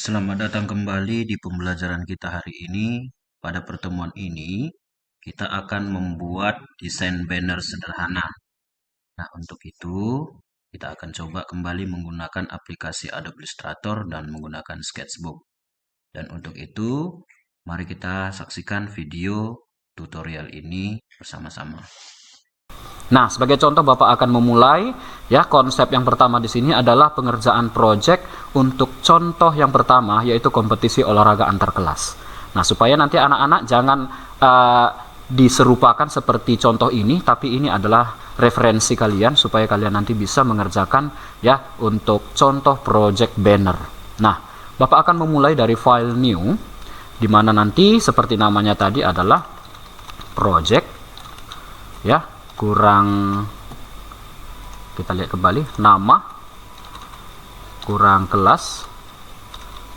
Selamat datang kembali di pembelajaran kita hari ini. Pada pertemuan ini, kita akan membuat desain banner sederhana. Nah, untuk itu, kita akan coba kembali menggunakan aplikasi Adobe Illustrator dan menggunakan Sketchbook. Dan untuk itu, mari kita saksikan video tutorial ini bersama-sama. Nah, sebagai contoh Bapak akan memulai ya konsep yang pertama di sini adalah pengerjaan project untuk contoh yang pertama yaitu kompetisi olahraga antar kelas. Nah, supaya nanti anak-anak jangan diserupakan seperti contoh ini, tapi ini adalah referensi kalian supaya kalian nanti bisa mengerjakan ya untuk contoh project banner. Nah, Bapak akan memulai dari file new di mana nanti seperti namanya tadi adalah project ya, kurang kita lihat kembali nama kurang kelas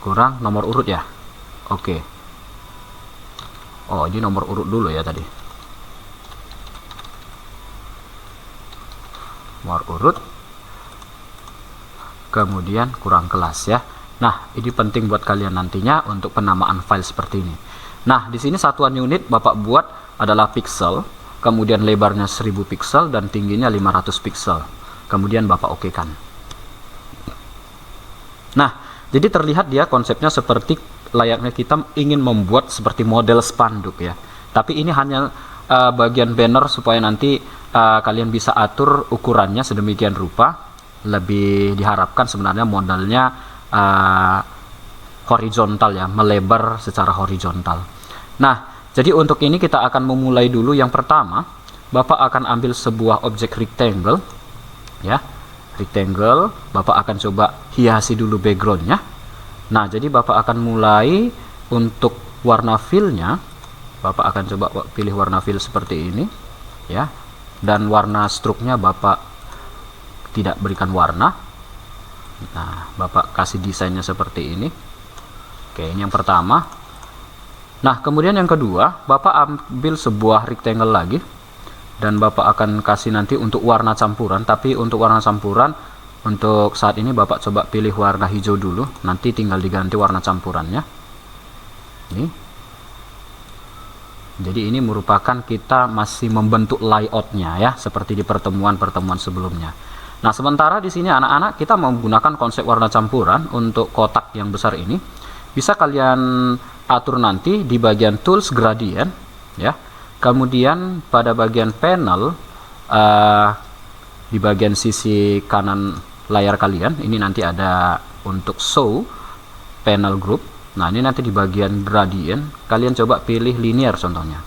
kurang nomor urut ya. Oke. Oh, ini nomor urut dulu ya tadi. Nomor urut kemudian kurang kelas ya. Nah, ini penting buat kalian nantinya untuk penamaan file seperti ini. Nah, di sini satuan unit Bapak buat adalah pixel, kemudian lebarnya 1000 pixel dan tingginya 500 pixel. Kemudian Bapak okekan. Nah, jadi terlihat dia konsepnya seperti layaknya kita ingin membuat seperti model spanduk ya. Tapi ini hanya bagian banner supaya nanti kalian bisa atur ukurannya sedemikian rupa. Lebih diharapkan sebenarnya modelnya horizontal ya, melebar secara horizontal. Nah, jadi untuk ini kita akan memulai dulu. Yang pertama, Bapak akan ambil sebuah objek rectangle ya. Rectangle, Bapak akan coba hiasi dulu backgroundnya. Nah, jadi Bapak akan mulai untuk warna fill-nya. Bapak akan coba pilih warna fill seperti ini ya. Dan warna stroke-nya Bapak tidak berikan warna. Nah, Bapak kasih desainnya seperti ini. Oke, ini yang pertama. Nah, kemudian yang kedua, Bapak ambil sebuah rectangle lagi dan Bapak akan kasih nanti untuk warna campuran. Tapi untuk warna campuran untuk saat ini Bapak coba pilih warna hijau dulu, nanti tinggal diganti warna campurannya. Ini. Jadi ini merupakan kita masih membentuk layoutnya ya, seperti di pertemuan-pertemuan sebelumnya. Nah, sementara di sini anak-anak kita menggunakan konsep warna campuran untuk kotak yang besar ini. Bisa kalian atur nanti di bagian tools gradient ya. Kemudian pada bagian panel di bagian sisi kanan layar kalian ini nanti ada untuk show panel group. Nah, ini nanti di bagian gradient kalian coba pilih linear contohnya.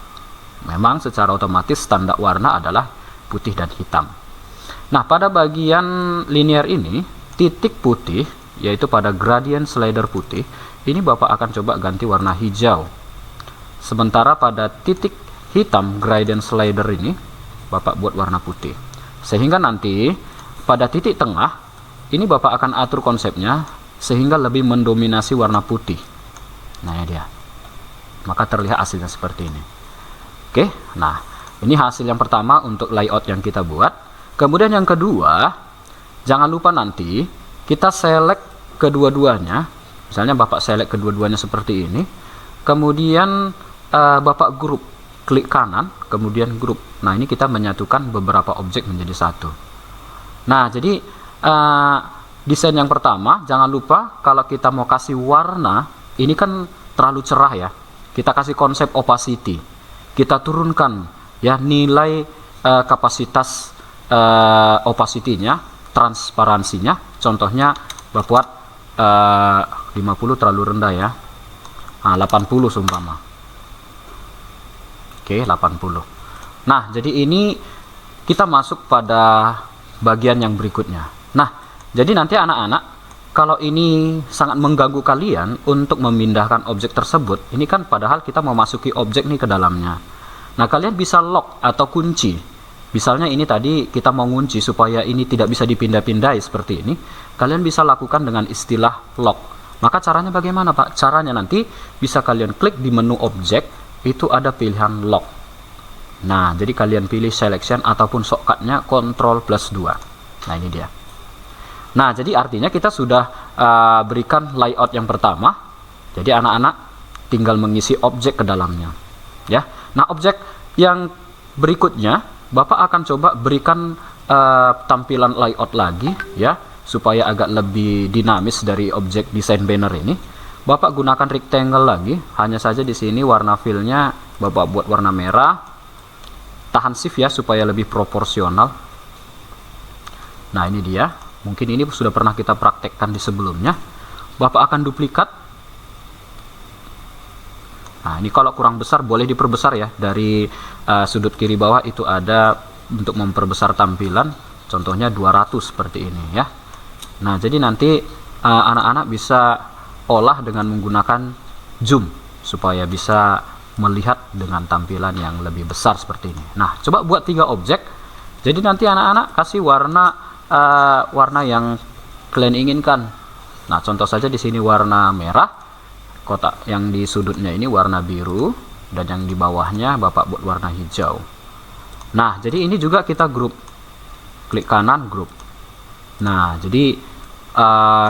Memang secara otomatis standar warna adalah putih dan hitam. Nah, pada bagian linear ini, titik putih, yaitu pada gradient slider putih, ini Bapak akan coba ganti warna hijau. Sementara pada titik hitam gradient slider ini, Bapak buat warna putih. Sehingga nanti, pada titik tengah, ini Bapak akan atur konsepnya, sehingga lebih mendominasi warna putih. Nah, ini dia. Maka terlihat hasilnya seperti ini. Oke, nah, ini hasil yang pertama untuk layout yang kita buat. Kemudian yang kedua, jangan lupa nanti kita select kedua-duanya. Misalnya Bapak select kedua-duanya seperti ini. Kemudian Bapak grup, klik kanan, kemudian grup. Nah, ini kita menyatukan beberapa objek menjadi satu. Nah, jadi desain yang pertama, jangan lupa kalau kita mau kasih warna, ini kan terlalu cerah ya. Kita kasih konsep opacity. Kita turunkan ya nilai kapasitas opacity-nya, transparansinya. Contohnya Bapak buat 50 terlalu rendah ya. 80 seumpama. Oke, 80. Nah, jadi ini kita masuk pada bagian yang berikutnya. Nah, jadi nanti anak-anak kalau ini sangat mengganggu kalian untuk memindahkan objek tersebut, ini kan padahal kita memasuki objek nih ke dalamnya. Nah, kalian bisa lock atau kunci. Misalnya ini tadi kita mau ngunci supaya ini tidak bisa dipindah-pindahi seperti ini. Kalian bisa lakukan dengan istilah lock. Maka caranya bagaimana, Pak? Caranya nanti bisa kalian klik di menu objek, itu ada pilihan lock. Nah, jadi kalian pilih selection ataupun shortcutnya Ctrl+2. Nah, ini dia. Nah, jadi artinya kita sudah berikan layout yang pertama. Jadi anak-anak tinggal mengisi objek ke dalamnya, ya. Nah, objek yang berikutnya Bapak akan coba berikan tampilan layout lagi, ya, supaya agak lebih dinamis dari objek desain banner ini. Bapak gunakan rectangle lagi, hanya saja di sini warna fillnya Bapak buat warna merah. Tahan shift ya supaya lebih proporsional. Nah, ini dia. Mungkin ini sudah pernah kita praktekkan di sebelumnya. Bapak akan duplikat. Nah, ini kalau kurang besar boleh diperbesar ya. Dari sudut kiri bawah itu ada untuk memperbesar tampilan. Contohnya 200 seperti ini ya. Nah, jadi nanti anak-anak bisa olah dengan menggunakan zoom supaya bisa melihat dengan tampilan yang lebih besar seperti ini. Nah, coba buat 3 objek. Jadi nanti anak-anak kasih warna yang kalian inginkan. Nah, contoh saja di sini warna merah, kotak yang di sudutnya ini warna biru, dan yang di bawahnya Bapak buat warna hijau. Nah, jadi ini juga kita grup, klik kanan grup. Nah, jadi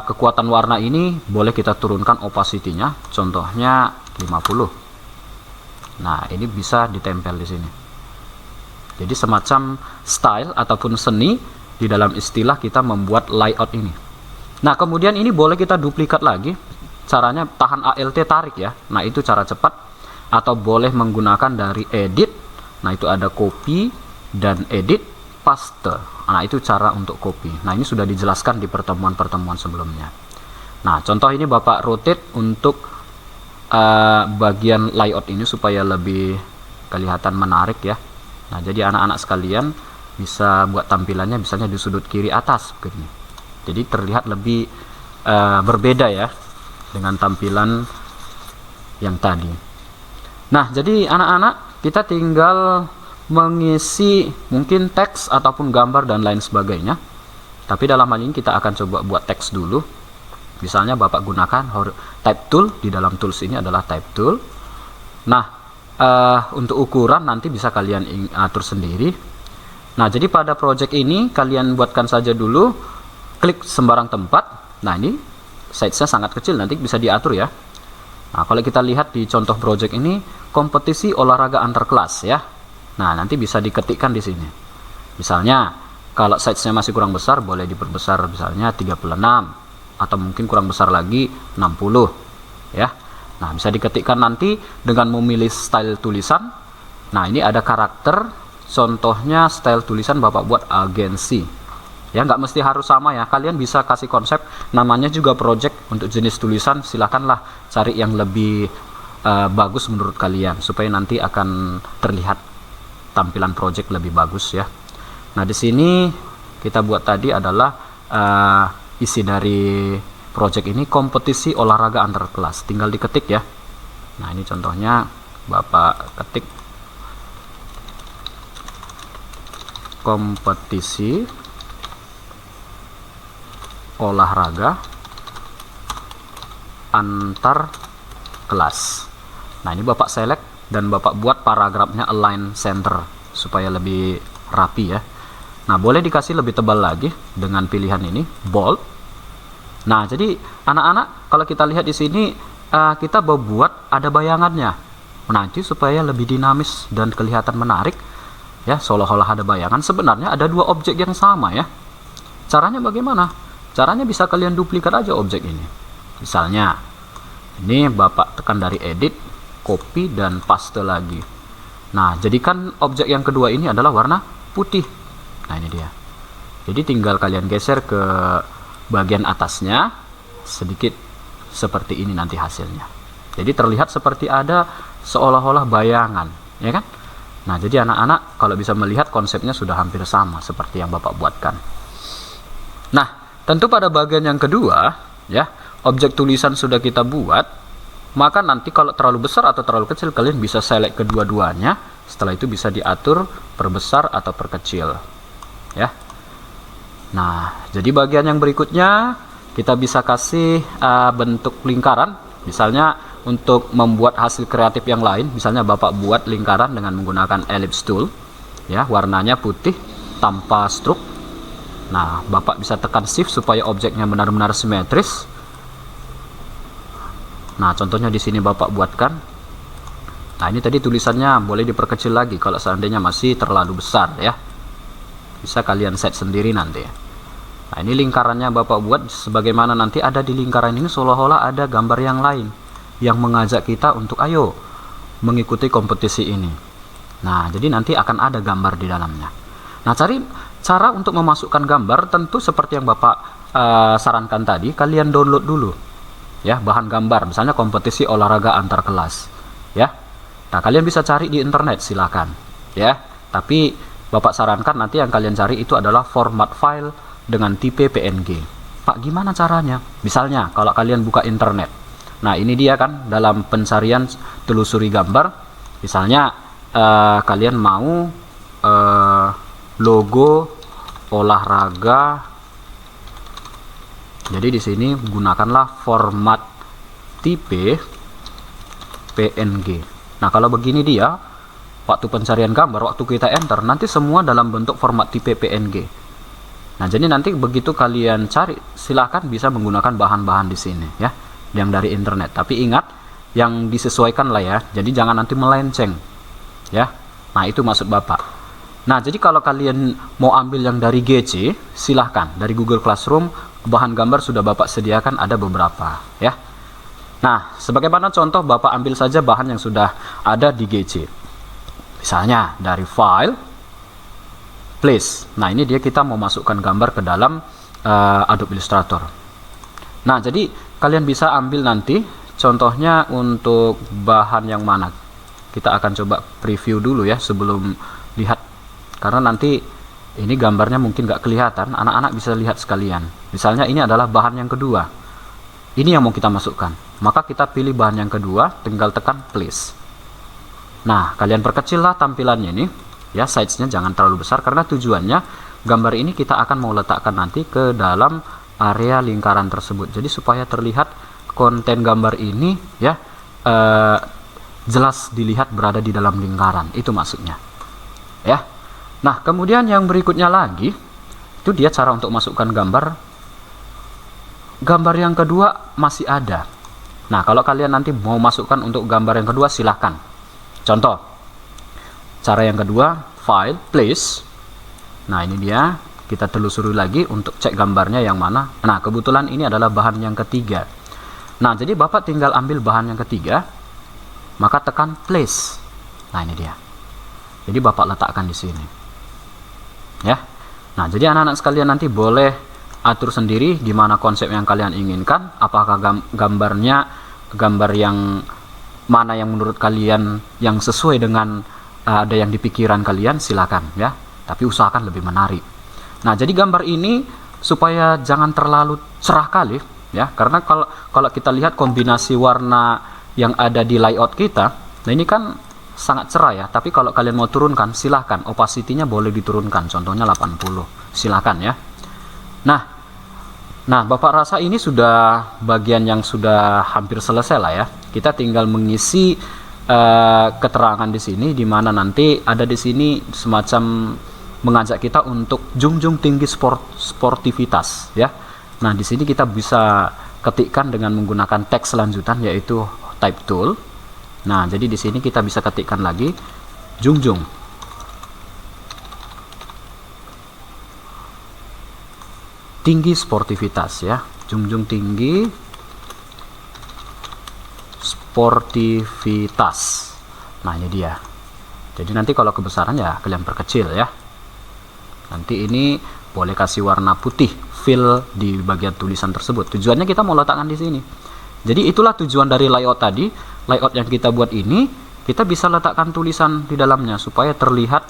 kekuatan warna ini boleh kita turunkan opacity-nya, contohnya 50. Nah, ini bisa ditempel di sini. Jadi semacam style ataupun seni di dalam istilah kita membuat layout ini. Nah, kemudian ini boleh kita duplikat lagi. Caranya tahan ALT tarik ya. Nah, itu cara cepat. Atau boleh menggunakan dari edit. Nah, itu ada copy dan edit paste. Nah, itu cara untuk copy. Nah, ini sudah dijelaskan di pertemuan-pertemuan sebelumnya. Nah, contoh ini Bapak rotate untuk bagian layout ini supaya lebih kelihatan menarik ya. Nah, jadi anak-anak sekalian bisa buat tampilannya misalnya di sudut kiri atas begini. Jadi terlihat lebih berbeda ya dengan tampilan yang tadi. Nah, jadi anak-anak kita tinggal mengisi mungkin teks ataupun gambar dan lain sebagainya. Tapi dalam hal ini kita akan coba buat teks dulu. Misalnya Bapak gunakan type tool, di dalam tools ini adalah type tool. Nah, untuk ukuran nanti bisa kalian atur sendiri. Nah, jadi pada project ini kalian buatkan saja dulu, klik sembarang tempat. Nah, ini size-nya sangat kecil, nanti bisa diatur ya. Nah, kalau kita lihat di contoh project ini, kompetisi olahraga antar kelas ya. Nah, nanti bisa diketikkan di sini. Misalnya, kalau size-nya masih kurang besar, boleh diperbesar misalnya 36, atau mungkin kurang besar lagi 60 ya. Nah, bisa diketikkan nanti dengan memilih style tulisan. Nah, ini ada karakter. Contohnya style tulisan Bapak buat agensi ya, nggak mesti harus sama ya, kalian bisa kasih konsep, namanya juga project. Untuk jenis tulisan silakanlah cari yang lebih bagus menurut kalian supaya nanti akan terlihat tampilan project lebih bagus ya. Nah, di sini kita buat tadi adalah isi dari project ini kompetisi olahraga antar kelas, tinggal diketik ya. Nah, ini contohnya Bapak ketik kompetisi olahraga antar kelas. Nah, ini Bapak select dan Bapak buat paragrafnya align center supaya lebih rapi ya. Nah, boleh dikasih lebih tebal lagi dengan pilihan ini bold. Nah, jadi anak-anak kalau kita lihat di sini kita membuat ada bayangannya. Nanti supaya lebih dinamis dan kelihatan menarik ya, seolah-olah ada bayangan, sebenarnya ada 2 objek yang sama ya. Caranya bagaimana? Caranya bisa kalian duplikat aja objek ini. Misalnya ini Bapak tekan dari edit, copy dan paste lagi. Nah, jadikan objek yang kedua ini adalah warna putih. Nah, ini dia. Jadi tinggal kalian geser ke bagian atasnya sedikit seperti ini nanti hasilnya. Jadi terlihat seperti ada seolah-olah bayangan ya kan. Nah, jadi anak-anak kalau bisa melihat konsepnya sudah hampir sama seperti yang Bapak buatkan. Nah, tentu pada bagian yang kedua ya, objek tulisan sudah kita buat, maka nanti kalau terlalu besar atau terlalu kecil kalian bisa select kedua-duanya. Setelah itu bisa diatur perbesar atau perkecil ya. Nah, jadi bagian yang berikutnya kita bisa kasih bentuk lingkaran. Misalnya untuk membuat hasil kreatif yang lain, misalnya Bapak buat lingkaran dengan menggunakan ellipse tool ya, warnanya putih tanpa stroke. Nah, Bapak bisa tekan shift supaya objeknya benar-benar simetris. Nah, contohnya di sini Bapak buatkan. Nah, ini tadi tulisannya boleh diperkecil lagi kalau seandainya masih terlalu besar ya. Bisa kalian set sendiri nanti. Nah, ini lingkarannya Bapak buat sebagaimana nanti ada di lingkaran ini seolah-olah ada gambar yang lain yang mengajak kita untuk ayo mengikuti kompetisi ini. Nah, jadi nanti akan ada gambar di dalamnya. Nah, cara untuk memasukkan gambar tentu seperti yang Bapak sarankan tadi, kalian download dulu ya bahan gambar, misalnya kompetisi olahraga antar kelas ya. Nah, kalian bisa cari di internet silakan ya. Tapi Bapak sarankan nanti yang kalian cari itu adalah format file dengan tipe PNG. Pak, gimana caranya? Misalnya kalau kalian buka internet. Nah, ini dia kan dalam pencarian telusuri gambar. Misalnya kalian mau logo olahraga. Jadi di sini gunakanlah format tipe PNG. Nah, kalau begini dia waktu pencarian gambar, waktu kita enter nanti semua dalam bentuk format tipe PNG. Nah, jadi nanti begitu kalian cari, silahkan bisa menggunakan bahan-bahan di sini ya, yang dari internet. Tapi ingat, yang disesuaikan lah ya. Jadi jangan nanti melenceng ya. Nah, itu maksud Bapak. Nah, jadi kalau kalian mau ambil yang dari GC, silahkan. Dari Google Classroom, bahan gambar sudah Bapak sediakan ada beberapa ya. Nah, sebagaimana contoh Bapak ambil saja bahan yang sudah ada di GC. Misalnya dari file, place. Nah, ini dia kita mau masukkan gambar ke dalam Adobe Illustrator. Nah, jadi kalian bisa ambil nanti contohnya untuk bahan yang mana. Kita akan coba preview dulu ya sebelum lihat. Karena nanti ini gambarnya mungkin nggak kelihatan, anak-anak bisa lihat sekalian. Misalnya ini adalah bahan yang kedua. Ini yang mau kita masukkan. Maka kita pilih bahan yang kedua, tinggal tekan place. Nah, kalian perkecillah tampilannya ini. Ya, size-nya jangan terlalu besar karena tujuannya gambar ini kita akan mau letakkan nanti ke dalam area lingkaran tersebut. Jadi supaya terlihat konten gambar ini ya jelas dilihat berada di dalam lingkaran. Itu maksudnya. Ya. Nah, kemudian yang berikutnya lagi itu dia cara untuk masukkan gambar. Gambar yang kedua masih ada. Nah, kalau kalian nanti mau masukkan untuk gambar yang kedua silahkan. Contoh, cara yang kedua, file, place. Nah, ini dia, kita telusuri lagi untuk cek gambarnya yang mana. Nah, kebetulan ini adalah bahan yang ketiga. Nah, jadi Bapak tinggal ambil bahan yang ketiga, maka tekan place. Nah, ini dia. Jadi Bapak letakkan di sini. Ya. Nah, jadi anak-anak sekalian nanti boleh atur sendiri gimana konsep yang kalian inginkan. Apakah gambarnya gambar yang mana yang menurut kalian yang sesuai dengan ada yang di pikiran kalian, silakan ya. Tapi usahakan lebih menarik. Nah, jadi gambar ini supaya jangan terlalu cerah kali ya, karena kalau kita lihat kombinasi warna yang ada di layout kita, nah ini kan sangat cerah ya. Tapi kalau kalian mau turunkan, silahkan. Opacity-nya boleh diturunkan, contohnya 80. Silakan ya. Nah, Bapak rasa ini sudah bagian yang sudah hampir selesai lah ya. Kita tinggal mengisi keterangan di sini, di mana nanti ada di sini semacam mengajak kita untuk junjung tinggi sportivitas ya. Nah, di sini kita bisa ketikkan dengan menggunakan teks lanjutan yaitu type tool. Nah, jadi di sini kita bisa ketikkan lagi junjung tinggi sportivitas ya, junjung tinggi sportivitas. Nah, ini dia. Jadi nanti kalau kebesaran ya kalian perkecil ya. Nanti ini boleh kasih warna putih fill di bagian tulisan tersebut. Tujuannya kita mau letakkan di sini. Jadi itulah tujuan dari layout tadi. Layout yang kita buat ini kita bisa letakkan tulisan di dalamnya supaya terlihat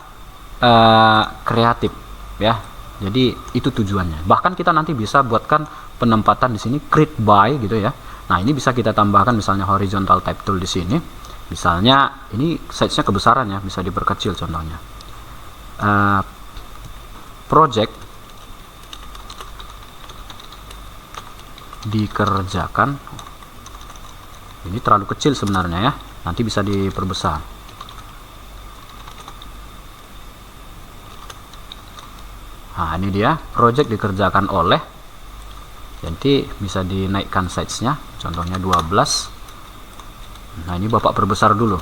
kreatif ya. Jadi itu tujuannya. Bahkan kita nanti bisa buatkan penempatan di sini create by gitu ya. Nah, ini bisa kita tambahkan misalnya horizontal type tool di sini. Misalnya ini size-nya kebesaran ya, bisa diperkecil contohnya. Project dikerjakan. Ini terlalu kecil sebenarnya ya. Nanti bisa diperbesar. Nah, ini dia project dikerjakan oleh. Jadi bisa dinaikkan size-nya, contohnya 12. Nah, ini Bapak perbesar dulu.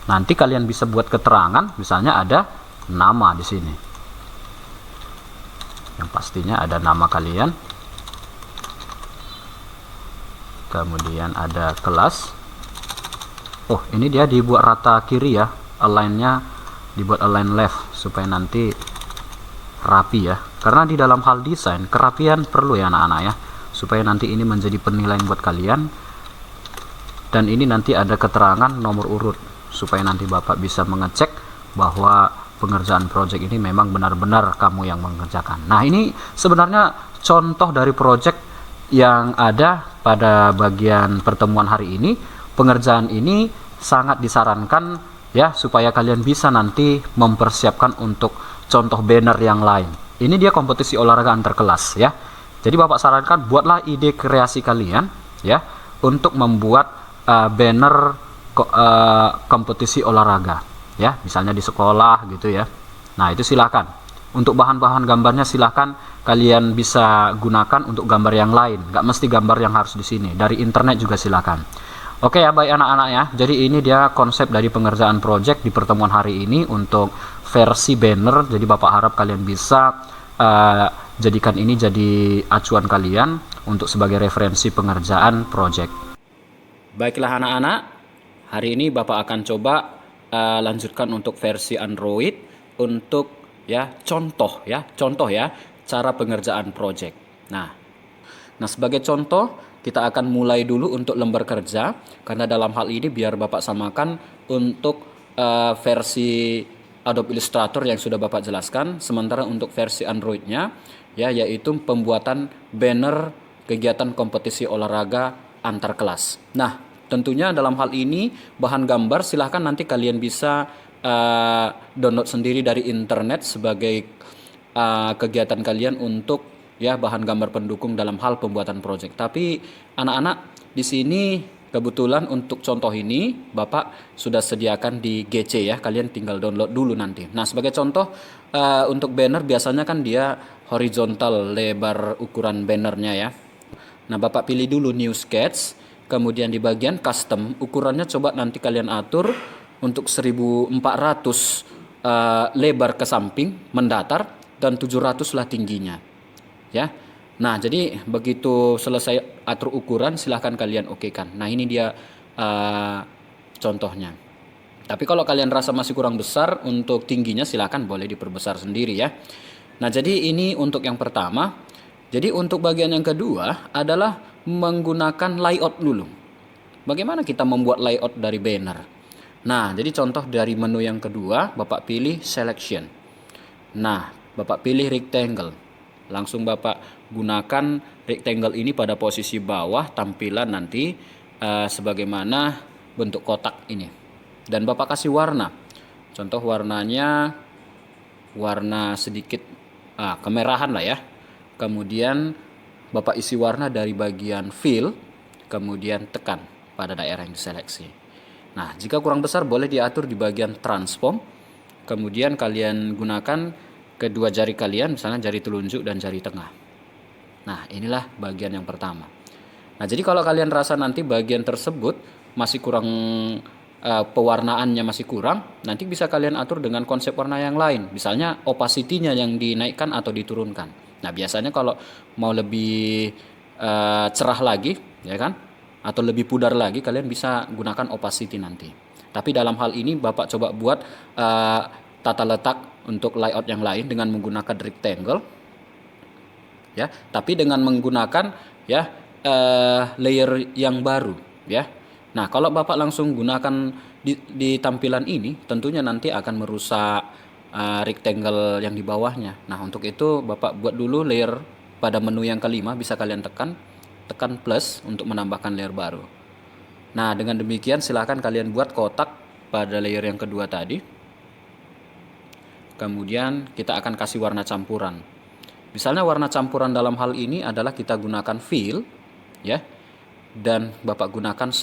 Nanti kalian bisa buat keterangan, misalnya ada nama di sini. Yang pastinya ada nama kalian. Kemudian ada kelas. Oh, ini dia dibuat rata kiri ya. Align-nya dibuat align left supaya nanti rapi ya. Karena di dalam hal desain, kerapian perlu ya anak-anak ya. Supaya nanti ini menjadi penilaian buat kalian. Dan ini nanti ada keterangan nomor urut supaya nanti Bapak bisa mengecek bahwa pengerjaan project ini memang benar-benar kamu yang mengerjakan. Nah, ini sebenarnya contoh dari project yang ada pada bagian pertemuan hari ini. Pengerjaan ini sangat disarankan ya supaya kalian bisa nanti mempersiapkan untuk contoh banner yang lain. Ini dia kompetisi olahraga antar kelas ya. Jadi Bapak sarankan buatlah ide kreasi kalian ya untuk membuat banner kompetisi olahraga ya, misalnya di sekolah gitu ya. Nah, itu silakan. Untuk bahan-bahan gambarnya silakan kalian bisa gunakan untuk gambar yang lain. Nggak mesti gambar yang harus di sini. Dari internet juga silakan. Oke ya, baik anak-anak ya. Jadi ini dia konsep dari pengerjaan project di pertemuan hari ini untuk versi banner. Jadi Bapak harap kalian bisa jadikan ini jadi acuan kalian untuk sebagai referensi pengerjaan project. Baiklah anak-anak, hari ini Bapak akan coba lanjutkan untuk versi Android untuk contoh ya cara pengerjaan project. Nah sebagai contoh kita akan mulai dulu untuk lembar kerja, karena dalam hal ini biar Bapak samakan untuk versi Adobe Illustrator yang sudah Bapak jelaskan, sementara untuk versi Androidnya yaitu pembuatan banner kegiatan kompetisi olahraga antar kelas. Nah, tentunya dalam hal ini bahan gambar silahkan nanti kalian bisa download sendiri dari internet sebagai kegiatan kalian untuk bahan gambar pendukung dalam hal pembuatan project. Tapi anak-anak di sini kebetulan untuk contoh ini Bapak sudah sediakan di GC ya, kalian tinggal download dulu nanti. Nah, sebagai contoh untuk banner biasanya kan dia horizontal lebar ukuran bannernya ya. Nah, Bapak pilih dulu new sketch, kemudian di bagian custom ukurannya coba nanti kalian atur untuk 1400 lebar ke samping mendatar dan 700 lah tingginya ya. Nah, jadi begitu selesai atur ukuran silahkan kalian okekan. Nah, ini dia contohnya. Tapi kalau kalian rasa masih kurang besar untuk tingginya silahkan boleh diperbesar sendiri ya. Nah, jadi ini untuk yang pertama. Jadi untuk bagian yang kedua adalah menggunakan layout dulu. Bagaimana kita membuat layout dari banner? Nah, jadi contoh dari menu yang kedua, Bapak pilih selection. Nah, Bapak pilih rectangle. Langsung Bapak gunakan rectangle ini pada posisi bawah tampilan nanti sebagaimana bentuk kotak ini. Dan Bapak kasih warna. Contoh warnanya warna sedikit kemerahan lah ya. Kemudian Bapak isi warna dari bagian fill, kemudian tekan pada daerah yang diseleksi. Nah, jika kurang besar boleh diatur di bagian transform. Kemudian kalian gunakan kedua jari kalian, misalnya jari telunjuk dan jari tengah. Nah, inilah bagian yang pertama. Nah, jadi kalau kalian rasa nanti bagian tersebut masih kurang, pewarnaannya masih kurang, nanti bisa kalian atur dengan konsep warna yang lain. Misalnya opacity-nya yang dinaikkan atau diturunkan. Nah, biasanya kalau mau lebih cerah lagi, ya kan, atau lebih pudar lagi, kalian bisa gunakan opacity nanti. Tapi dalam hal ini Bapak coba buat tata letak untuk layout yang lain dengan menggunakan rectangle, ya. Tapi dengan menggunakan layer yang baru, ya. Nah, kalau Bapak langsung gunakan di tampilan ini, tentunya nanti akan merusak rectangle yang di bawahnya. Nah, untuk itu Bapak buat dulu layer pada menu yang kelima, bisa kalian tekan plus untuk menambahkan layer baru. Nah, dengan demikian silahkan kalian buat kotak pada layer yang kedua tadi. Kemudian kita akan kasih warna campuran. Misalnya warna campuran dalam hal ini adalah kita gunakan fill ya. Dan Bapak gunakan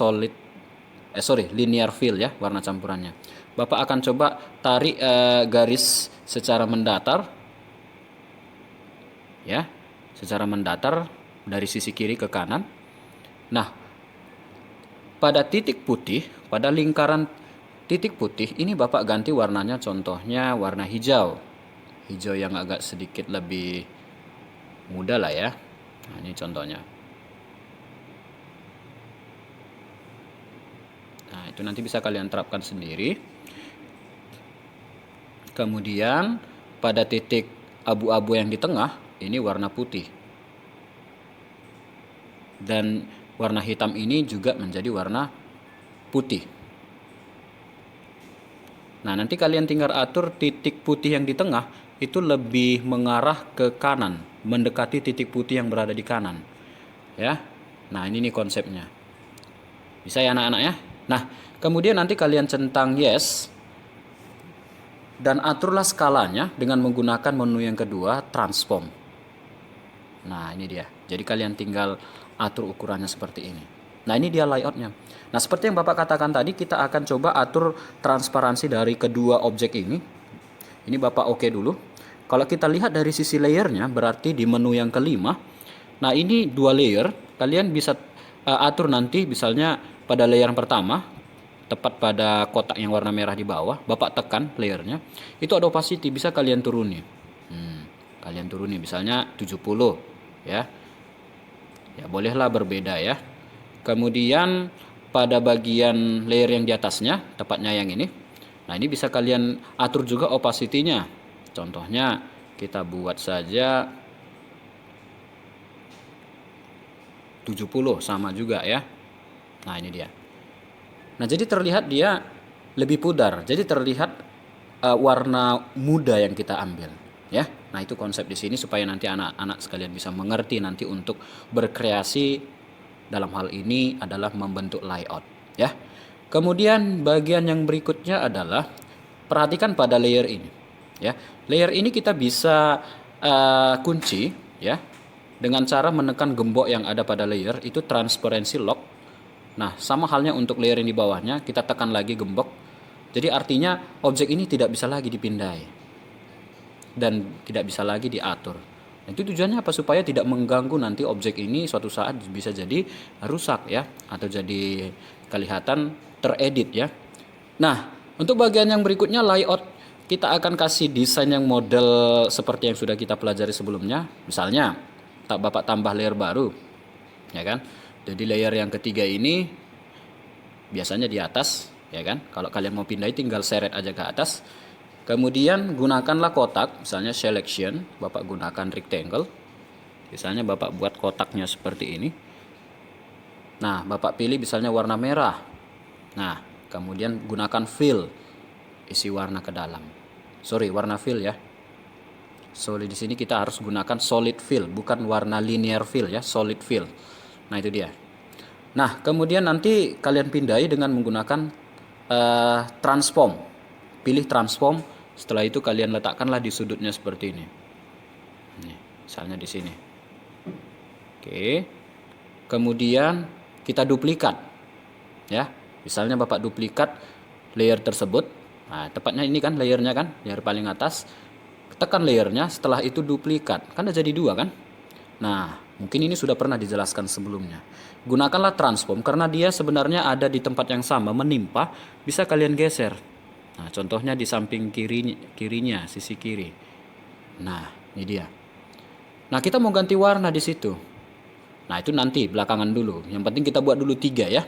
linear fill ya warna campurannya. Bapak akan coba tarik garis secara mendatar, ya, secara mendatar dari sisi kiri ke kanan. Nah, pada titik putih, pada lingkaran titik putih ini Bapak ganti warnanya, contohnya warna hijau. Hijau yang agak sedikit lebih muda lah ya. Nah, ini contohnya. Nah, itu nanti bisa kalian terapkan sendiri. Kemudian pada titik abu-abu yang di tengah ini warna putih. Dan warna hitam ini juga menjadi warna putih. Nah, nanti kalian tinggal atur titik putih yang di tengah itu lebih mengarah ke kanan, mendekati titik putih yang berada di kanan. Ya. Nah, ini nih konsepnya. Bisa ya anak-anak ya? Nah, kemudian nanti kalian centang yes dan aturlah skalanya dengan menggunakan menu yang kedua, transform. Nah, ini dia. Jadi kalian tinggal atur ukurannya seperti ini. Nah, ini dia layoutnya. Nah, seperti yang Bapak katakan tadi, kita akan coba atur transparansi dari kedua objek ini. Ini Bapak oke dulu. Kalau kita lihat dari sisi layernya, berarti di menu yang kelima. Nah, ini dua layer. Kalian bisa atur nanti misalnya pada layer yang pertama, tepat pada kotak yang warna merah di bawah, Bapak tekan layernya. Itu ada opacity, bisa kalian turuni. Kalian turuni misalnya 70 ya. Ya, bolehlah berbeda ya. Kemudian pada bagian layer yang di atasnya, tepatnya yang ini. Nah, ini bisa kalian atur juga opacity-nya. Contohnya kita buat saja 70 sama juga ya. Nah, ini dia. Nah, jadi terlihat dia lebih pudar. Jadi terlihat warna muda yang kita ambil ya. Nah, itu konsep di sini supaya nanti anak-anak sekalian bisa mengerti nanti untuk berkreasi dalam hal ini adalah membentuk layout ya. Kemudian bagian yang berikutnya adalah perhatikan pada layer ini ya. Layer ini kita bisa kunci ya dengan cara menekan gembok yang ada pada layer itu transparency lock. Nah, sama halnya untuk layer yang di bawahnya, kita tekan lagi gembok. Jadi artinya objek ini tidak bisa lagi dipindai dan tidak bisa lagi diatur. Itu tujuannya apa? Supaya tidak mengganggu nanti objek ini suatu saat bisa jadi rusak ya, atau jadi kelihatan teredit ya. Nah, untuk bagian yang berikutnya layout, kita akan kasih desain yang model seperti yang sudah kita pelajari sebelumnya. Misalnya, Bapak tambah layer baru, ya kan? Jadi layer yang ketiga ini biasanya di atas, ya kan? Kalau kalian mau pindah tinggal seret aja ke atas. Kemudian gunakanlah kotak, misalnya selection, Bapak gunakan rectangle. Misalnya Bapak buat kotaknya seperti ini. Nah, Bapak pilih misalnya warna merah. Nah, kemudian gunakan fill, isi warna ke dalam. Sorry, warna fill ya. Solid di sini kita harus gunakan solid fill, bukan warna linear fill ya, solid fill. Nah, itu dia. Nah, kemudian nanti kalian pindahi dengan menggunakan transform. Pilih transform, setelah itu kalian letakkanlah di sudutnya seperti ini. Nih, misalnya di sini. Oke. Kemudian kita duplikat. Ya. Misalnya Bapak duplikat layer tersebut. Nah, tepatnya ini kan layernya kan, layer paling atas. Tekan layernya, setelah itu duplikat. Kan ada jadi dua kan? Nah, mungkin ini sudah pernah dijelaskan sebelumnya. Gunakanlah transform karena dia sebenarnya ada di tempat yang sama, menimpa, bisa kalian geser. Nah, contohnya di samping kirinya, sisi kiri. Nah, ini dia. Nah, kita mau ganti warna di situ. Nah, itu nanti belakangan dulu. Yang penting kita buat dulu 3 ya.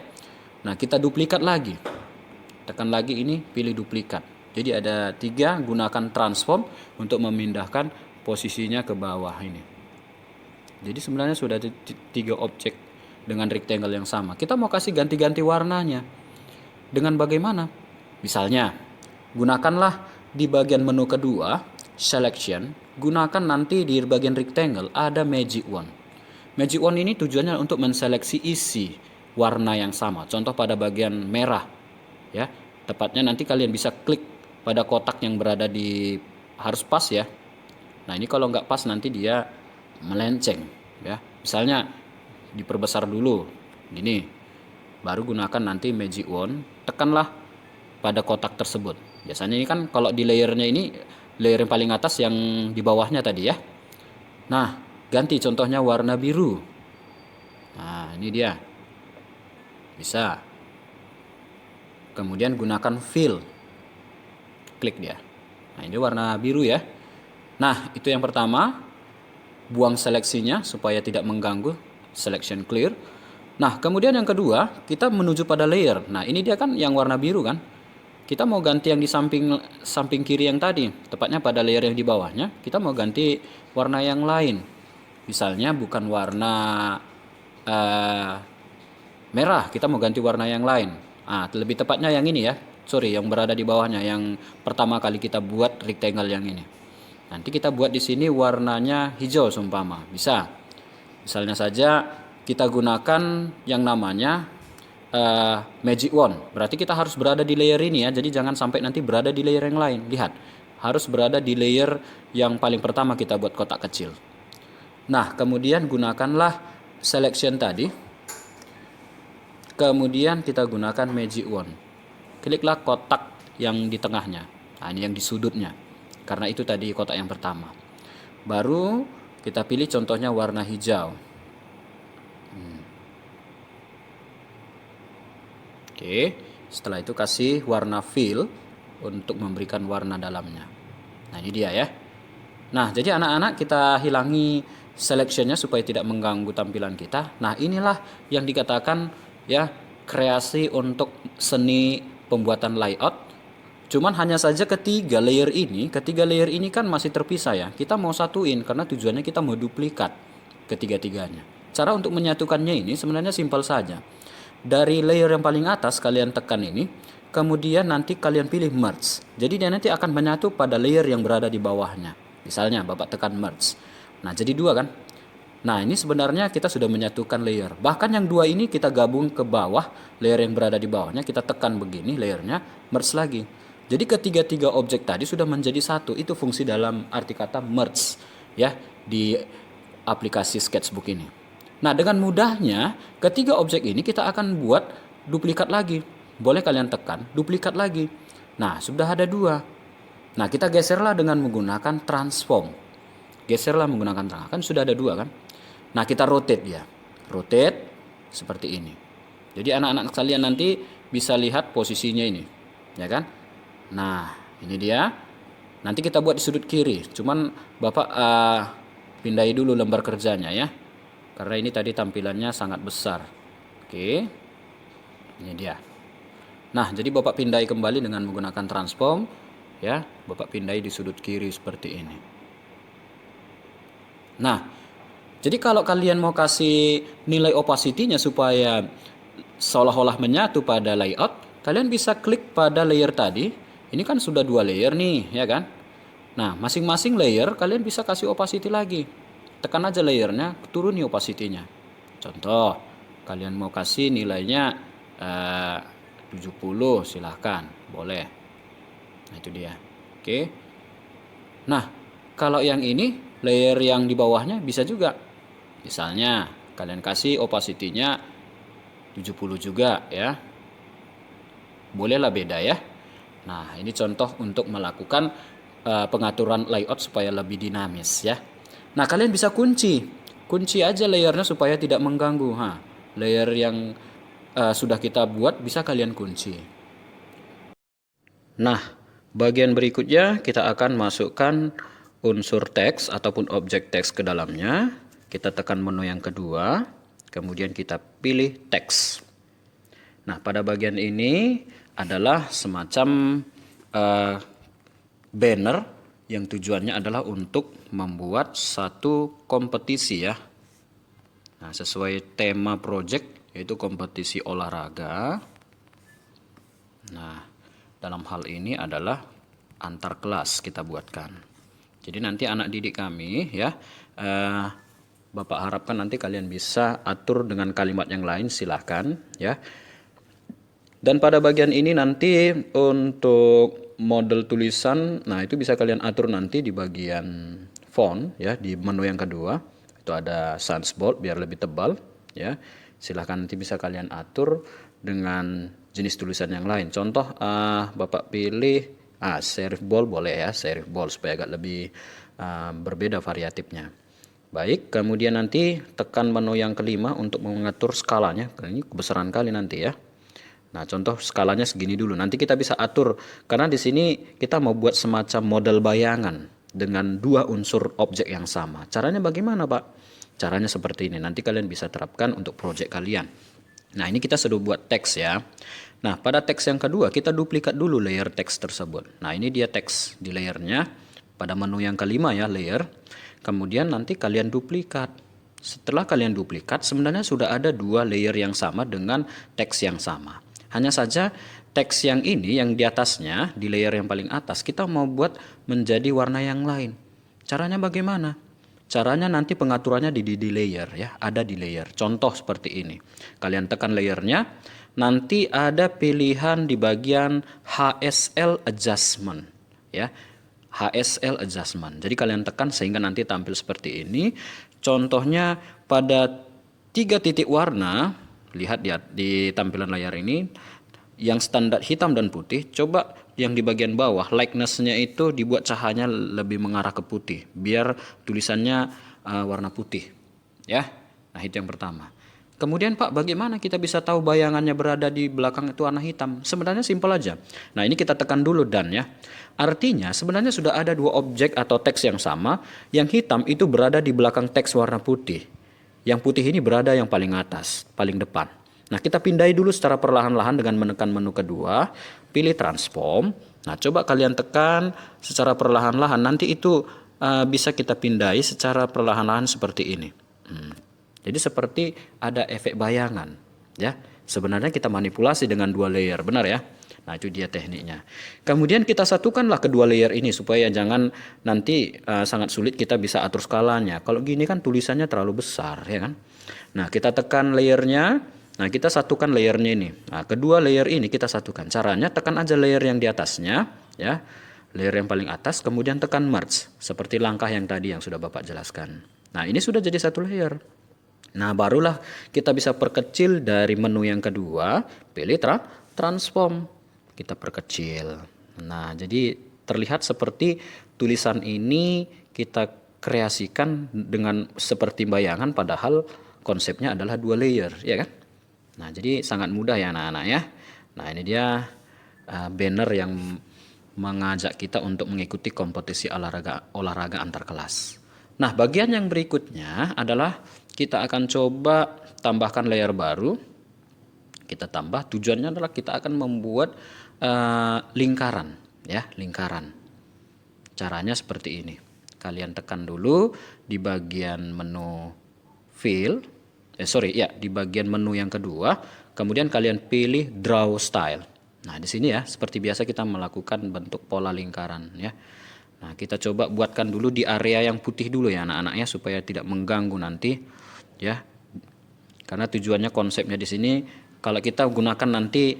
Nah, kita duplikat lagi. Tekan lagi ini, pilih duplikat. Jadi ada 3, gunakan transform untuk memindahkan posisinya ke bawah ini. Jadi sebenarnya sudah ada 3 objek dengan rectangle yang sama. Kita mau kasih ganti-ganti warnanya. Dengan bagaimana? Misalnya, gunakanlah di bagian menu kedua, selection, gunakan nanti di bagian rectangle ada magic wand. Magic wand ini tujuannya untuk menseleksi isi warna yang sama. Contoh pada bagian merah, ya. Tepatnya nanti kalian bisa klik pada kotak yang berada di, harus pas ya. Nah, ini kalau nggak pas nanti dia melenceng, ya. Misalnya diperbesar dulu, gini. Baru gunakan nanti magic wand, tekanlah pada kotak tersebut. Biasanya ini kan kalau di layernya ini, layer yang paling atas yang di bawahnya tadi ya. Nah, ganti contohnya warna biru. Nah, ini dia. Bisa. Kemudian gunakan fill. Klik dia. Nah, ini warna biru ya. Nah, itu yang pertama. Buang seleksinya supaya tidak mengganggu. Selection clear. Nah, kemudian yang kedua, kita menuju pada layer. Nah, ini dia kan yang warna biru kan. Kita mau ganti yang di samping kiri yang tadi, tepatnya pada layer yang di bawahnya, kita mau ganti warna yang lain. Misalnya bukan warna merah, kita mau ganti warna yang lain. Lebih tepatnya yang ini ya. Sorry, yang berada di bawahnya, yang pertama kali kita buat rectangle yang ini. Nanti kita buat di sini warnanya hijau seumpama, bisa. Misalnya saja kita gunakan yang namanya magic wand. Berarti kita harus berada di layer ini ya. Jadi jangan sampai nanti berada di layer yang lain. Lihat, harus berada di layer yang paling pertama kita buat kotak kecil. Nah, kemudian gunakanlah selection tadi. Kemudian kita gunakan magic wand. Kliklah kotak yang di tengahnya. Nah, ini yang di sudutnya. Karena itu tadi kotak yang pertama. Baru kita pilih contohnya warna hijau. Oke, setelah itu kasih warna fill untuk memberikan warna dalamnya. Nah, ini dia ya. Nah, jadi anak-anak kita hilangi selectionnya supaya tidak mengganggu tampilan kita. Nah, inilah yang dikatakan ya kreasi untuk seni pembuatan layout. Cuman hanya saja ketiga layer ini kan masih terpisah ya. Kita mau satuin karena tujuannya kita mau duplikat ketiga-tiganya. Cara untuk menyatukannya ini sebenarnya simpel saja. Dari layer yang paling atas kalian tekan ini, kemudian nanti kalian pilih merge. Jadi dia nanti akan menyatu pada layer yang berada di bawahnya. Misalnya Bapak tekan merge. Nah, jadi dua kan? Nah, ini sebenarnya kita sudah menyatukan layer. Bahkan yang dua ini kita gabung ke bawah, layer yang berada di bawahnya kita tekan begini layernya, merge lagi. Jadi ketiga-tiga objek tadi sudah menjadi satu. Itu fungsi dalam arti kata merge ya di aplikasi sketchbook ini. Nah, dengan mudahnya ketiga objek ini kita akan buat duplikat lagi. Boleh kalian tekan duplikat lagi. Nah, sudah ada dua. Nah, kita geserlah dengan menggunakan transform. Geserlah menggunakan transform. Kan sudah ada dua kan? Nah, kita rotate dia. Rotate seperti ini. Jadi anak-anak kalian nanti bisa lihat posisinya ini. Ya kan? Nah, ini dia. Nanti kita buat di sudut kiri. Cuman Bapak pindahi dulu lembar kerjanya ya. Karena ini tadi tampilannya sangat besar. Oke. Ini dia. Nah, jadi Bapak pindahi kembali dengan menggunakan transform ya. Bapak pindahi di sudut kiri seperti ini. Nah, jadi kalau kalian mau kasih nilai opacity-nya supaya seolah-olah menyatu pada layout, kalian bisa klik pada layer tadi. Ini kan sudah dua layer nih, ya kan? Nah, masing-masing layer kalian bisa kasih opacity lagi. Tekan aja layernya, turuni opacity-nya. Contoh, kalian mau kasih nilainya 70, silahkan, boleh. Nah, itu dia. Oke. Nah, kalau yang ini, layer yang di bawahnya bisa juga. Misalnya, kalian kasih opacity-nya 70 juga ya. Bolehlah beda ya. Nah, ini contoh untuk melakukan pengaturan layout supaya lebih dinamis ya. Nah, kalian bisa kunci aja layernya supaya tidak mengganggu. Layer yang sudah kita buat bisa kalian kunci. Nah, bagian berikutnya kita akan masukkan unsur teks ataupun objek teks ke dalamnya. Kita tekan menu yang kedua, kemudian kita pilih teks. Nah, pada bagian ini adalah semacam banner yang tujuannya adalah untuk membuat satu kompetisi ya. Nah, sesuai tema project yaitu kompetisi olahraga. Nah, dalam hal ini adalah antar kelas kita buatkan. Jadi nanti anak didik kami ya, Bapak harapkan nanti kalian bisa atur dengan kalimat yang lain, silahkan ya. Dan pada bagian ini nanti untuk model tulisan, nah itu bisa kalian atur nanti di bagian font ya, di menu yang kedua. Itu ada sans bold biar lebih tebal ya. Silahkan nanti bisa kalian atur dengan jenis tulisan yang lain. Contoh Bapak pilih serif bold boleh ya, serif bold supaya agak lebih berbeda variatifnya. Baik, kemudian nanti tekan menu yang kelima untuk mengatur skalanya. Ini kebesaran kali nanti ya. Nah, contoh skalanya segini dulu. Nanti kita bisa atur karena di sini kita mau buat semacam model bayangan dengan dua unsur objek yang sama. Caranya bagaimana, Pak? Caranya seperti ini. Nanti kalian bisa terapkan untuk project kalian. Nah, ini kita sudah buat teks ya. Nah, pada teks yang kedua kita duplikat dulu layer teks tersebut. Nah, ini dia teks di layernya. Pada menu yang kelima ya, layer. Kemudian nanti kalian duplikat. Setelah kalian duplikat, sebenarnya sudah ada dua layer yang sama dengan teks yang sama. Hanya saja teks yang ini, yang di atasnya, di layer yang paling atas, kita mau buat menjadi warna yang lain. Caranya bagaimana? Caranya nanti pengaturannya di layer ya, ada di layer. Contoh seperti ini. Kalian tekan layernya, nanti ada pilihan di bagian HSL adjustment ya. HSL adjustment. Jadi kalian tekan sehingga nanti tampil seperti ini. Contohnya pada 3 titik warna, lihat di tampilan layar ini, yang standar hitam dan putih, coba yang di bagian bawah likeness-nya itu dibuat cahayanya lebih mengarah ke putih, biar tulisannya warna putih. Ya, nah itu yang pertama. Kemudian Pak, bagaimana kita bisa tahu bayangannya berada di belakang itu warna hitam? Sebenarnya simpel aja. Nah ini kita tekan dulu dan ya. Artinya sebenarnya sudah ada dua objek atau teks yang sama. Yang hitam itu berada di belakang teks warna putih. Yang putih ini berada yang paling atas, paling depan. Nah kita pindai dulu secara perlahan-lahan dengan menekan menu kedua. Pilih transform. Nah coba kalian tekan secara perlahan-lahan. Nanti itu bisa kita pindai secara perlahan-lahan seperti ini. Jadi seperti ada efek bayangan ya. Sebenarnya kita manipulasi dengan dua layer, benar ya? Nah, itu dia tekniknya. Kemudian kita satukanlah kedua layer ini supaya jangan nanti sangat sulit kita bisa atur skalanya. Kalau gini kan tulisannya terlalu besar ya kan. Nah, kita tekan layernya. Nah, kita satukan layernya ini. Nah, kedua layer ini kita satukan. Caranya tekan aja layer yang di atasnya ya. Layer yang paling atas, kemudian tekan merge seperti langkah yang tadi yang sudah Bapak jelaskan. Nah, ini sudah jadi satu layer. Nah, barulah kita bisa perkecil dari menu yang kedua, pilih transform. Kita perkecil. Nah, jadi terlihat seperti tulisan ini kita kreasikan dengan seperti bayangan padahal konsepnya adalah dua layer, ya kan? Nah, jadi sangat mudah ya anak-anak ya. Nah, ini dia banner yang mengajak kita untuk mengikuti kompetisi olahraga antar kelas. Nah, bagian yang berikutnya adalah kita akan coba tambahkan layer baru. Kita tambah, tujuannya adalah kita akan membuat lingkaran ya, lingkaran. Caranya seperti ini. Kalian tekan dulu di bagian menu fill, di bagian menu yang kedua, kemudian kalian pilih draw style. Nah, di sini ya, seperti biasa kita melakukan bentuk pola lingkaran ya. Nah, kita coba buatkan dulu di area yang putih dulu ya anak-anaknya supaya tidak mengganggu nanti ya. Karena tujuannya konsepnya di sini kalau kita gunakan nanti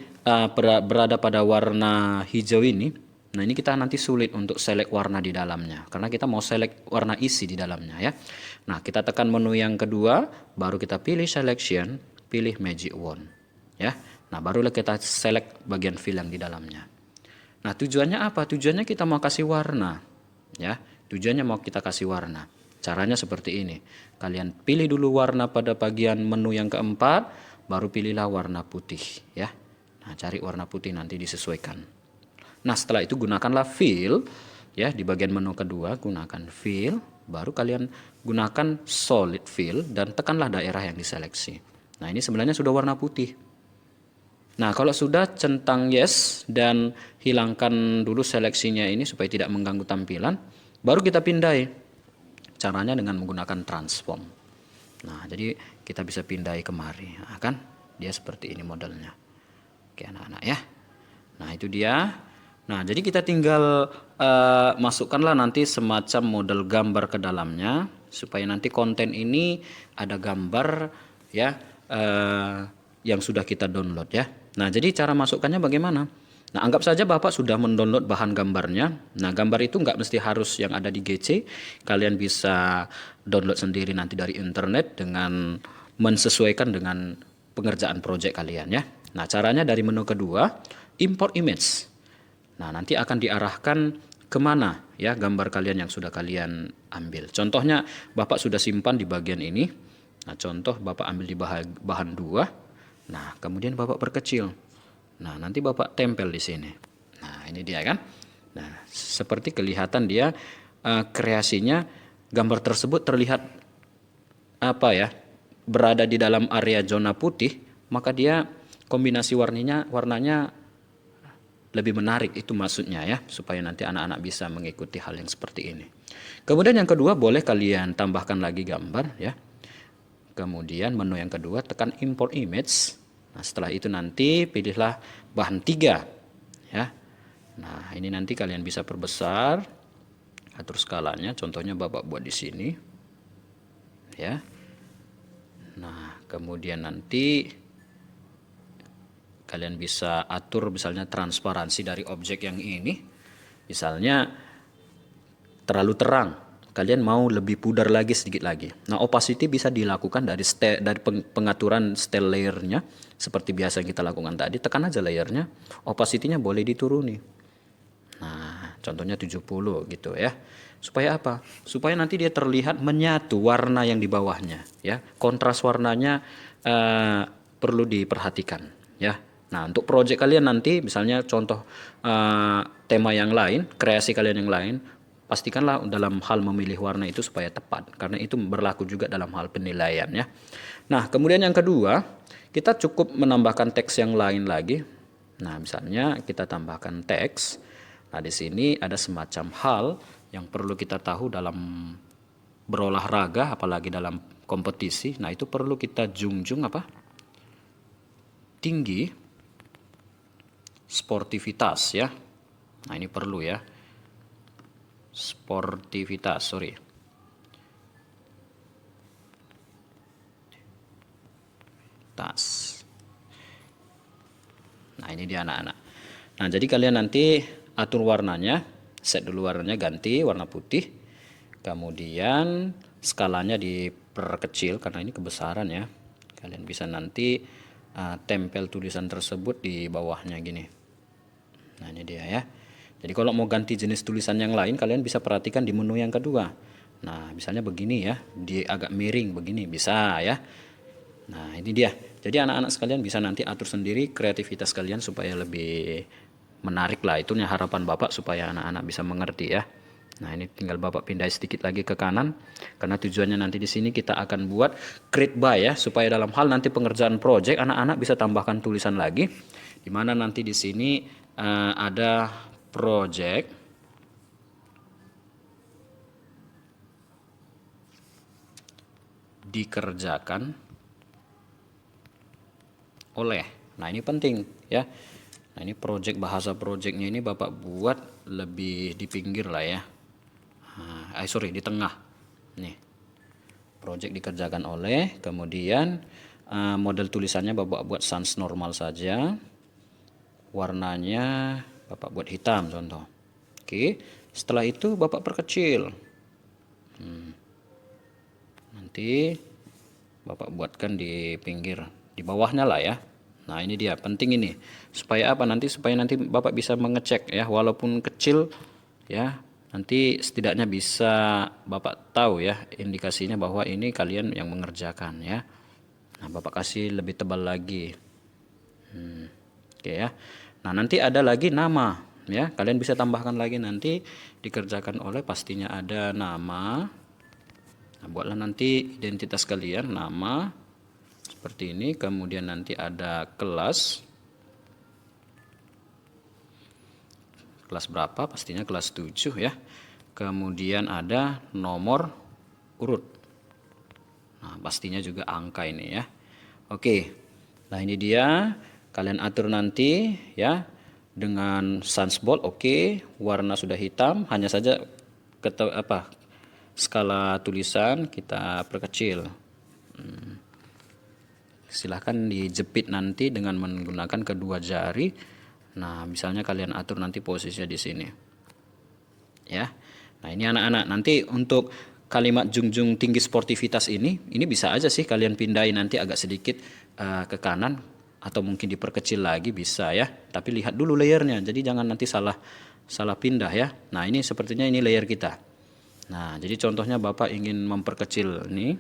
berada pada warna hijau ini, nah ini kita nanti sulit untuk select warna di dalamnya karena kita mau select warna isi di dalamnya ya. Nah, kita tekan menu yang kedua, baru kita pilih selection, pilih magic wand ya. Nah, barulah kita select bagian fill yang di dalamnya. Nah, tujuannya apa? Tujuannya kita mau kasih warna. Ya, tujuannya mau kita kasih warna. Caranya seperti ini. Kalian pilih dulu warna pada bagian menu yang keempat, baru pilihlah warna putih ya. Nah, cari warna putih nanti disesuaikan. Nah, setelah itu gunakanlah fill ya, di bagian menu kedua gunakan fill, baru kalian gunakan solid fill dan tekanlah daerah yang diseleksi. Nah, ini sebenarnya sudah warna putih. Nah, kalau sudah centang yes dan hilangkan dulu seleksinya ini supaya tidak mengganggu tampilan, baru kita pindai. Caranya dengan menggunakan transform. Nah, jadi kita bisa pindai kemari. Nah, kan dia seperti ini modelnya. Oke anak-anak ya. Nah, itu dia. Nah, jadi kita tinggal masukkanlah nanti semacam model gambar ke dalamnya supaya nanti konten ini ada gambar ya yang sudah kita download ya. Nah, jadi cara masukkannya bagaimana? Nah, anggap saja Bapak sudah mendownload bahan gambarnya. Nah, gambar itu nggak mesti harus yang ada di GC. Kalian bisa download sendiri nanti dari internet dengan menyesuaikan dengan pengerjaan proyek kalian ya. Nah, caranya dari menu kedua, import image. Nah, nanti akan diarahkan kemana ya gambar kalian yang sudah kalian ambil. Contohnya Bapak sudah simpan di bagian ini. Nah, contoh Bapak ambil di bahan 2. Nah, kemudian Bapak perkecil. Nah, nanti Bapak tempel di sini. Nah, ini dia kan. Nah, seperti kelihatan dia kreasinya, gambar tersebut terlihat apa ya, berada di dalam area zona putih, maka dia kombinasi warnanya lebih menarik, itu maksudnya ya, supaya nanti anak-anak bisa mengikuti hal yang seperti ini. Kemudian yang kedua, boleh kalian tambahkan lagi gambar ya. Kemudian menu yang kedua, tekan import image. Nah, setelah itu nanti pilihlah bahan 3 ya. Nah, ini nanti kalian bisa perbesar, atur skalanya, contohnya Bapak buat di sini ya. Nah, kemudian nanti kalian bisa atur misalnya transparansi dari objek yang ini. Misalnya terlalu terang, kalian mau lebih pudar lagi sedikit lagi. Nah, opacity bisa dilakukan dari pengaturan style layernya, seperti biasa yang kita lakukan tadi. Tekan aja layernya, opacity-nya boleh dituruni. Nah, contohnya 70 gitu ya. Supaya apa? Supaya nanti dia terlihat menyatu warna yang di bawahnya ya. Kontras warnanya perlu diperhatikan ya. Nah, untuk project kalian nanti misalnya contoh tema yang lain, kreasi kalian yang lain, pastikanlah dalam hal memilih warna itu supaya tepat, karena itu berlaku juga dalam hal penilaian ya. Nah, kemudian yang kedua, kita cukup menambahkan teks yang lain lagi. Nah, misalnya kita tambahkan teks. Nah, di sini ada semacam hal yang perlu kita tahu dalam berolahraga, apalagi dalam kompetisi. Nah, itu perlu kita junjung apa? Tinggi sportivitas ya. Nah, ini perlu ya. Sportivitas, sorry. Tas. Nah, ini dia anak-anak. Nah, jadi kalian nanti atur warnanya, set dulu warnanya, ganti warna putih. Kemudian skalanya diperkecil karena ini kebesaran ya. Kalian bisa nanti tempel tulisan tersebut di bawahnya gini. Nah, ini dia ya. Jadi kalau mau ganti jenis tulisan yang lain, kalian bisa perhatikan di menu yang kedua. Nah, misalnya begini ya, di agak miring begini, bisa ya. Nah, ini dia. Jadi anak-anak sekalian bisa nanti atur sendiri kreativitas kalian supaya lebih menarik lah. Itu harapan Bapak supaya anak-anak bisa mengerti ya. Nah, ini tinggal Bapak pindah sedikit lagi ke kanan, karena tujuannya nanti di sini kita akan buat create by ya, supaya dalam hal nanti pengerjaan project anak-anak bisa tambahkan tulisan lagi, dimana nanti di sini ada project dikerjakan oleh. Nah, ini penting ya. Nah, ini project, bahasa projectnya ini Bapak buat lebih di pinggir lah ya. Sorry, di tengah. Nih, project dikerjakan oleh. Kemudian model tulisannya Bapak buat sans normal saja. Warnanya Bapak buat hitam contoh. Oke, setelah itu Bapak perkecil. Nanti Bapak buatkan di pinggir, di bawahnya lah ya. Nah, ini dia penting ini. Supaya apa? Supaya nanti Bapak bisa mengecek ya, walaupun kecil ya. Nanti setidaknya bisa Bapak tahu ya indikasinya bahwa ini kalian yang mengerjakan ya. Nah, Bapak kasih lebih tebal lagi. Oke ya. Nah, nanti ada lagi nama ya. Kalian bisa tambahkan lagi nanti dikerjakan oleh, pastinya ada nama. Nah, buatlah nanti identitas kalian, nama seperti ini. Kemudian nanti ada kelas. Kelas berapa? Pastinya kelas 7 ya. Kemudian ada nomor urut. Nah, pastinya juga angka ini ya. Oke. Nah, ini dia. Kalian atur nanti ya dengan sans bold. Oke. Warna sudah hitam, hanya saja skala tulisan kita perkecil. Silahkan dijepit nanti dengan menggunakan kedua jari. Nah, misalnya kalian atur nanti posisinya di sini. Ya. Nah, ini anak-anak, nanti untuk kalimat junjung tinggi sportivitas ini bisa aja sih kalian pindahin nanti agak sedikit ke kanan atau mungkin diperkecil lagi bisa ya, tapi lihat dulu layernya, jadi jangan nanti salah pindah ya. Nah ini sepertinya ini layer kita. Nah jadi contohnya Bapak ingin memperkecil ini,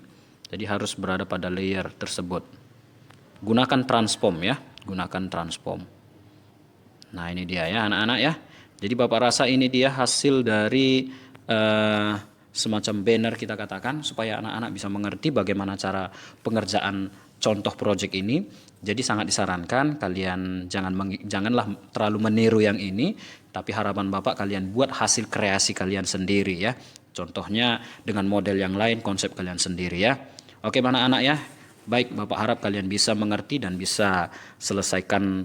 jadi harus berada pada layer tersebut. Gunakan transform ya, gunakan transform. Nah ini dia ya anak-anak ya. Jadi Bapak rasa ini dia hasil dari semacam banner kita katakan, supaya anak-anak bisa mengerti bagaimana cara pengerjaan contoh project ini. Jadi sangat disarankan kalian janganlah terlalu meniru yang ini, tapi harapan Bapak kalian buat hasil kreasi kalian sendiri ya. Contohnya dengan model yang lain, konsep kalian sendiri ya. Oke anak-anak ya. Baik, Bapak harap kalian bisa mengerti dan bisa selesaikan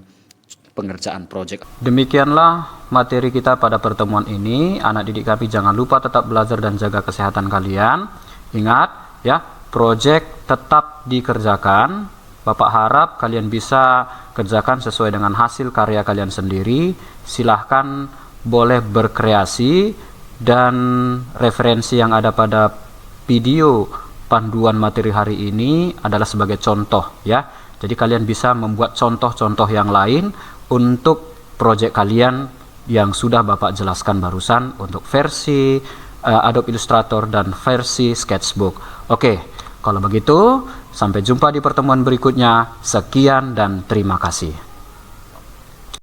pengerjaan project. Demikianlah materi kita pada pertemuan ini. Anak didik kami jangan lupa tetap belajar dan jaga kesehatan kalian. Ingat ya, project tetap dikerjakan. Bapak harap kalian bisa kerjakan sesuai dengan hasil karya kalian sendiri. Silahkan boleh berkreasi, dan referensi yang ada pada video panduan materi hari ini adalah sebagai contoh ya. Jadi kalian bisa membuat contoh-contoh yang lain untuk proyek kalian yang sudah Bapak jelaskan barusan untuk versi Adobe Illustrator dan versi Sketchbook. Oke, kalau begitu sampai jumpa di pertemuan berikutnya. Sekian dan terima kasih.